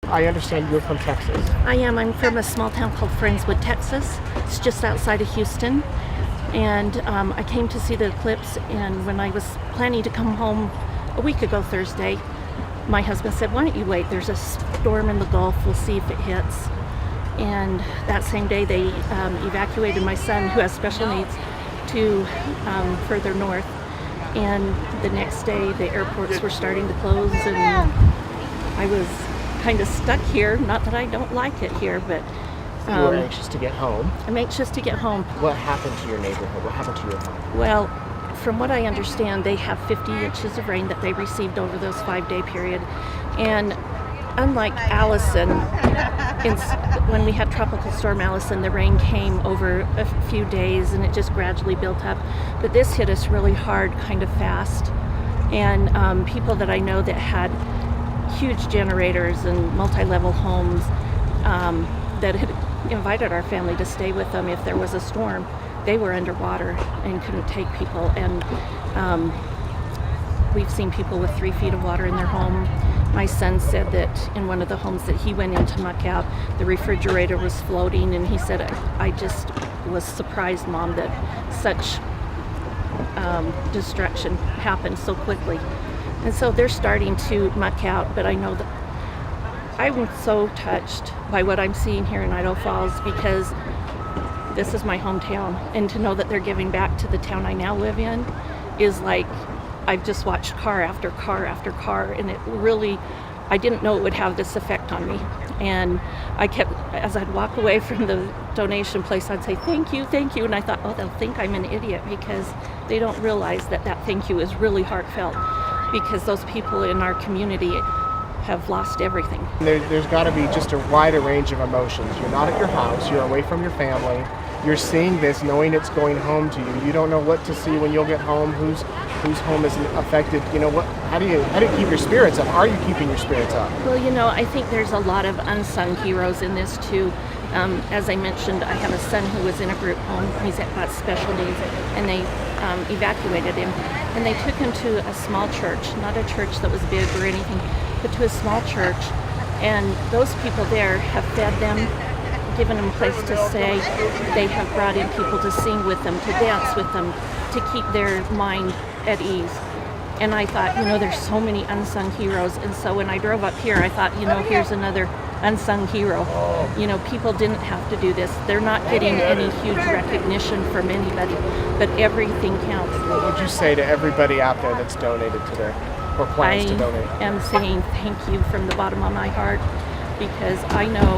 I understand you're from Texas. I am. I'm from a small town called Friendswood, Texas. It's just outside of Houston. And I came to see the eclipse, and when I was planning to come home a week ago Thursday, my husband said, "Why don't you wait? There's a storm in the Gulf. We'll see if it hits." And that same day, they evacuated my son, who has special needs, to further north. And the next day, the airports were starting to close, and I was kind of stuck here. Not that I don't like it here, but You were anxious to get home. I'm anxious to get home. What happened to your neighborhood? What happened to your home? Well, from what I understand, they have 50 inches of rain that they received over those 5-day period. And unlike Allison, when we had Tropical Storm Allison, the rain came over a few days and it just gradually built up. But this hit us really hard, kind of fast. And people that I know that had huge generators and multi-level homes that had invited our family to stay with them if there was a storm, they were underwater and couldn't take people. And we've seen people with 3 feet of water in their home. My son said that in one of the homes that he went in to muck out, the refrigerator was floating, and he said, "I just was surprised, Mom, that such destruction happened so quickly." And so they're starting to muck out, but I know that I'm so touched by what I'm seeing here in Idaho Falls, because this is my hometown, and to know that they're giving back to the town I now live in is like I've just watched car after car after car, and it really, I didn't know it would have this effect on me. And I kept, as I'd walk away from the donation place, I'd say, "Thank you, thank you." And I thought, oh, they'll think I'm an idiot, because they don't realize that that thank you is really heartfelt, because those people in our community have lost everything. There's got to be just a wider range of emotions. You're not at your house. You're away from your family. You're seeing this, knowing it's going home to you. You don't know what to see when you'll get home. Whose home isn't affected? You know what? How do you keep your spirits up? Are you keeping your spirits up? Well, I think there's a lot of unsung heroes in this too. As I mentioned, I have a son who was in a group home. He's got special needs, and they evacuated him, and they took him to a small church, not a church that was big or anything, but to a small church. And those people there have fed them, given them a place to stay. They have brought in people to sing with them, to dance with them, to keep their mind at ease. And I thought, there's so many unsung heroes. And so when I drove up here, I thought, here's another unsung hero. People didn't have to do this. They're not getting any huge recognition from anybody, but everything counts. What would you say to everybody out there that's donated today, or plans to donate? I am saying thank you from the bottom of my heart, because I know,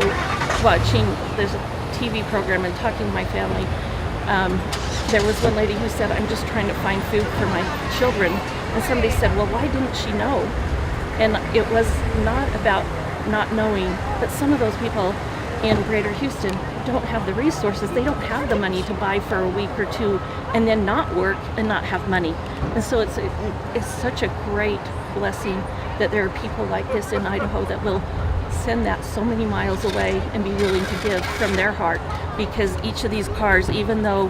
watching there's a TV program and talking to my family, there was one lady who said, "I'm just trying to find food for my children." And somebody said, "Well, why didn't she know?" And it was not about not knowing, but some of those people in Greater Houston don't have the resources. They don't have the money to buy for a week or two and then not work and not have money. And so it's such a great blessing that there are people like this in Idaho that will send that so many miles away and be willing to give from their heart, because each of these cars, even though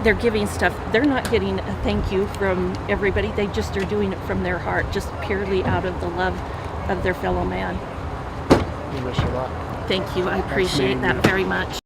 they're giving stuff, they're not getting a thank you from everybody. They just are doing it from their heart, just purely out of the love of their fellow man. We wish you luck. Thank you. I appreciate that very much.